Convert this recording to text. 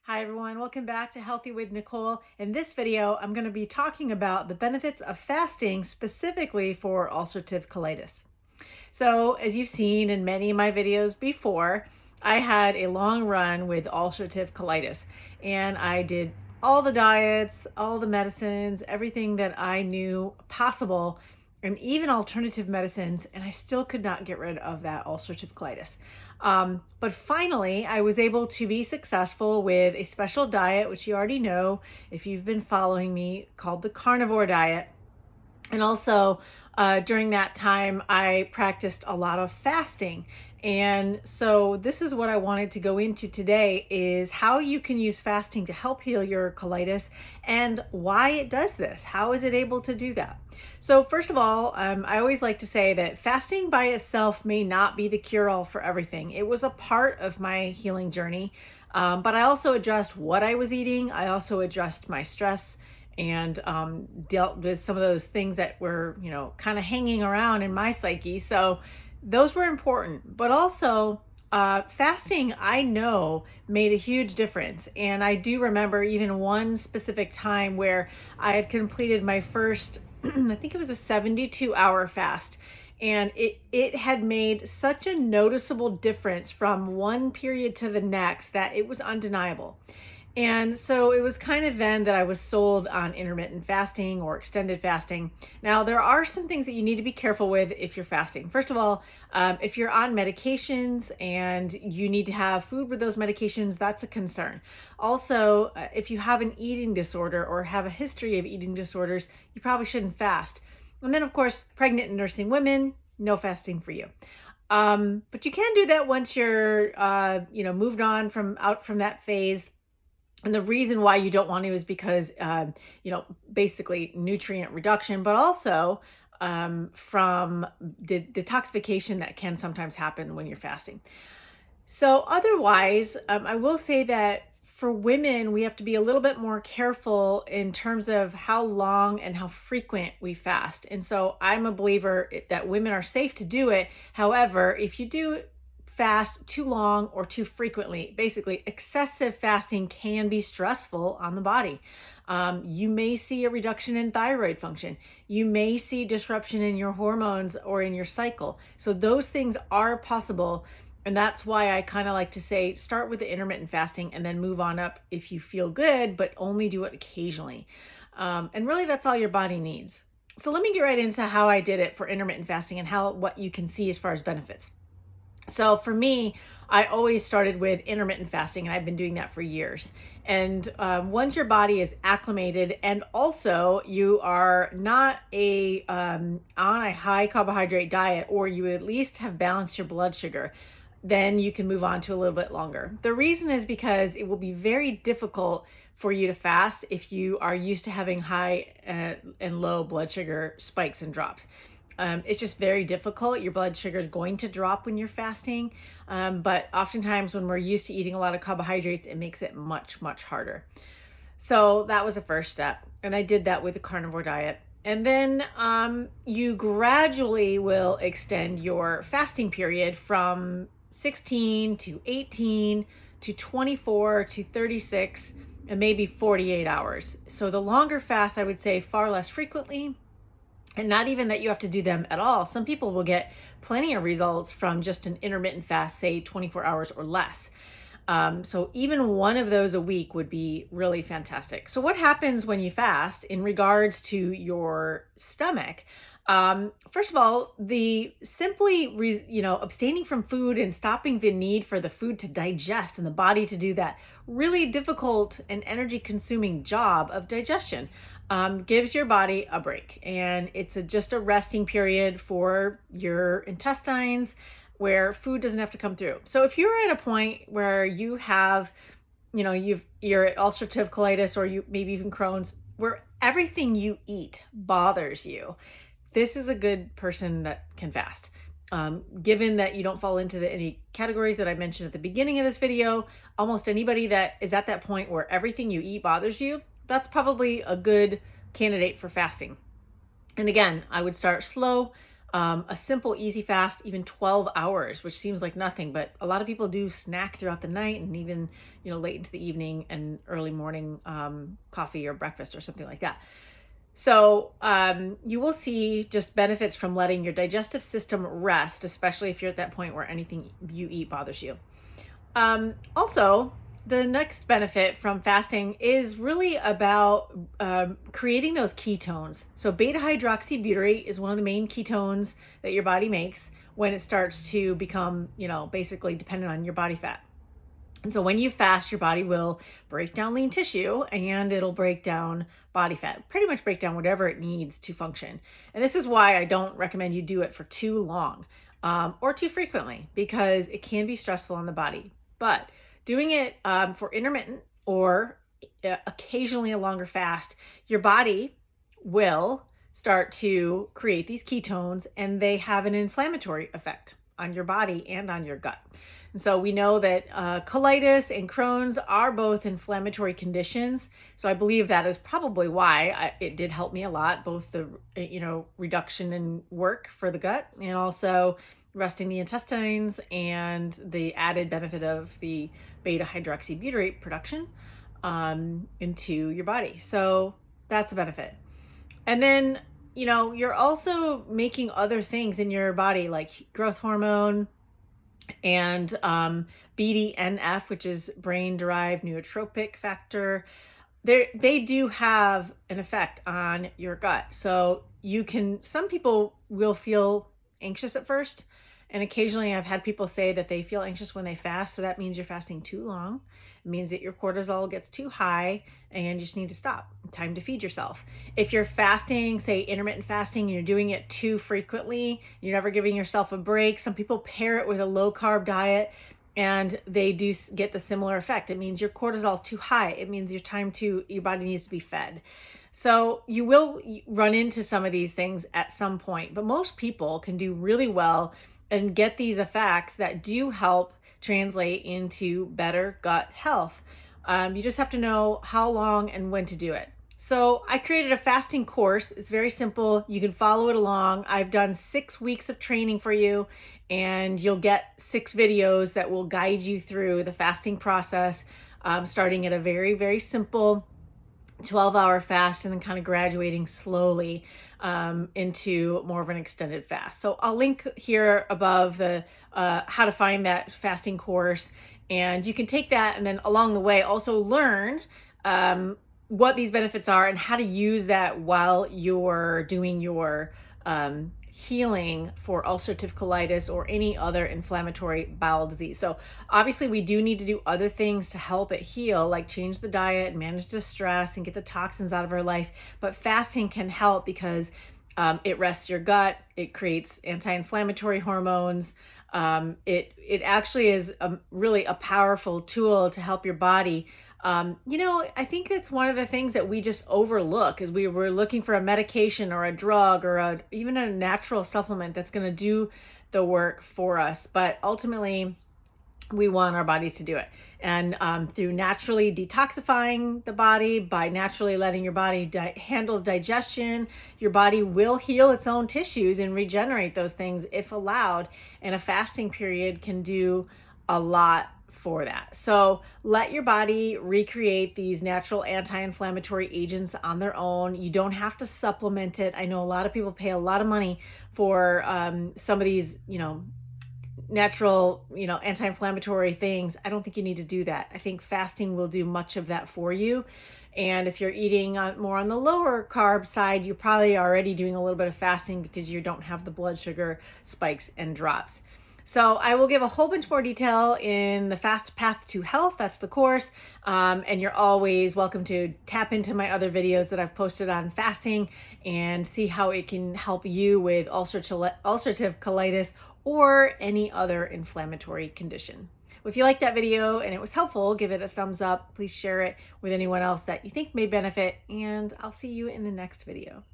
Hi everyone, welcome back to Healthy with Nicole. In this video, I'm going to be talking about the benefits of fasting specifically for ulcerative colitis. So as you've seen in many of my videos before, I had a long run with ulcerative colitis and I did all the diets, all the medicines, everything that I knew possible, and even alternative medicines, and I still could not get rid of that ulcerative colitis. But finally, I was able to be successful with a special diet, which you already know if you've been following me, called the carnivore diet. And also, during that time, I practiced a lot of fasting. And so this is what I wanted to go into today is how you can use fasting to help heal your colitis and why it does this. How is it able to do that? So first of all, I always like to say that fasting by itself may not be the cure-all for everything. It was a part of my healing journey, but I also addressed what I was eating. I also addressed my stress and dealt with some of those things that were, kind of hanging around in my psyche. So those were important, but also fasting, I know, made a huge difference. And I do remember even one specific time where I had completed my first, I think it was a 72-hour fast. And it had made such a noticeable difference from one period to the next that it was undeniable. And so it was kind of then that I was sold on intermittent fasting or extended fasting. Now, there are some things that you need to be careful with if you're fasting. First of all, if you're on medications and you need to have food with those medications, that's a concern. Also, if you have an eating disorder or have a history of eating disorders, you probably shouldn't fast. And then, of course, pregnant and nursing women, no fasting for you. But you can do that once you're, moved on from that phase. And the reason why you don't want to is because, basically nutrient reduction, but also from detoxification that can sometimes happen when you're fasting. So otherwise, I will say that for women, we have to be a little bit more careful in terms of how long and how frequent we fast. And so I'm a believer that women are safe to do it. However, if you do fast too long or too frequently, basically excessive fasting can be stressful on the body. You may see a reduction in thyroid function. You may see disruption in your hormones or in your cycle. So those things are possible. And that's why I kind of like to say, start with the intermittent fasting and then move on up if you feel good, but only do it occasionally. And really that's all your body needs. So let me get right into how I did it for intermittent fasting and what you can see as far as benefits. So for me, I always started with intermittent fasting, and I've been doing that for years. And once your body is acclimated, and also you are not on a high carbohydrate diet, or you at least have balanced your blood sugar, then you can move on to a little bit longer. The reason is because it will be very difficult for you to fast if you are used to having high and low blood sugar spikes and drops. It's just very difficult. Your blood sugar is going to drop when you're fasting. But oftentimes when we're used to eating a lot of carbohydrates, it makes it much, much harder. So that was the first step. And I did that with the carnivore diet. And then you gradually will extend your fasting period from 16 to 18 to 24 to 36 and maybe 48 hours. So the longer fast, I would say far less frequently. And not even that you have to do them at all. Some people will get plenty of results from just an intermittent fast, say 24 hours or less. So even one of those a week would be really fantastic. So what happens when you fast in regards to your stomach? First of all, the abstaining from food and stopping the need for the food to digest and the body to do that really difficult and energy consuming job of digestion gives your body a break. And it's just a resting period for your intestines where food doesn't have to come through. So if you're at a point where you have, you're at ulcerative colitis or you maybe even Crohn's, where everything you eat bothers you, this is a good person that can fast. Given that you don't fall into any categories that I mentioned at the beginning of this video, almost anybody that is at that point where everything you eat bothers you, that's probably a good candidate for fasting. And again, I would start slow. A simple, easy fast, even 12 hours, which seems like nothing, but a lot of people do snack throughout the night and even, late into the evening and early morning coffee or breakfast or something like that. So you will see just benefits from letting your digestive system rest, especially if you're at that point where anything you eat bothers you. Also, the next benefit from fasting is really about creating those ketones. So beta hydroxybutyrate is one of the main ketones that your body makes when it starts to become, basically dependent on your body fat. And so when you fast, your body will break down lean tissue and it'll break down body fat, pretty much break down whatever it needs to function. And this is why I don't recommend you do it for too long or too frequently, because it can be stressful on the body. But doing it for intermittent or occasionally a longer fast, your body will start to create these ketones, and they have an inflammatory effect on your body and on your gut. And so we know that colitis and Crohn's are both inflammatory conditions. So I believe that is probably why it did help me a lot, both the reduction in work for the gut and also resting the intestines and the added benefit of the beta hydroxybutyrate production into your body. So that's a benefit. And then, you're also making other things in your body like growth hormone and BDNF, which is brain-derived neurotrophic factor. They do have an effect on your gut. So some people will feel anxious at first. And occasionally I've had people say that they feel anxious when they fast. So that means you're fasting too long. It means that your cortisol gets too high and you just need to stop. Time to feed yourself. If you're fasting, say intermittent fasting, and you're doing it too frequently, you're never giving yourself a break. Some people pair it with a low carb diet and they do get the similar effect. It means your cortisol is too high. It means your body needs to be fed. So you will run into some of these things at some point, but most people can do really well and get these effects that do help translate into better gut health. You just have to know how long and when to do it. So I created a fasting course. It's very simple. You can follow it along. I've done 6 weeks of training for you, and you'll get 6 videos that will guide you through the fasting process, starting at a very, very simple 12-hour fast and then kind of graduating slowly into more of an extended fast. So I'll link here above the how to find that fasting course, and you can take that and then along the way also learn what these benefits are and how to use that while you're doing your healing for ulcerative colitis or any other inflammatory bowel disease. So obviously we do need to do other things to help it heal, like change the diet, manage the stress, and get the toxins out of our life. But fasting can help because it rests your gut, it creates anti-inflammatory hormones. It actually is really a powerful tool to help your body. I think that's one of the things that we just overlook is we were looking for a medication or a drug or even a natural supplement that's going to do the work for us. But ultimately, we want our body to do it. And through naturally detoxifying the body, by naturally letting your body handle digestion, your body will heal its own tissues and regenerate those things if allowed. And a fasting period can do a lot for that. So let your body recreate these natural anti-inflammatory agents on their own. You don't have to supplement it. I know a lot of people pay a lot of money for some of these, natural, anti-inflammatory things. I don't think you need to do that. I think fasting will do much of that for you. And if you're eating more on the lower carb side, you're probably already doing a little bit of fasting because you don't have the blood sugar spikes and drops. So I will give a whole bunch more detail in the Fast Path to Health. That's the course. And you're always welcome to tap into my other videos that I've posted on fasting and see how it can help you with ulcerative colitis or any other inflammatory condition. If you liked that video and it was helpful, give it a thumbs up. Please share it with anyone else that you think may benefit, and I'll see you in the next video.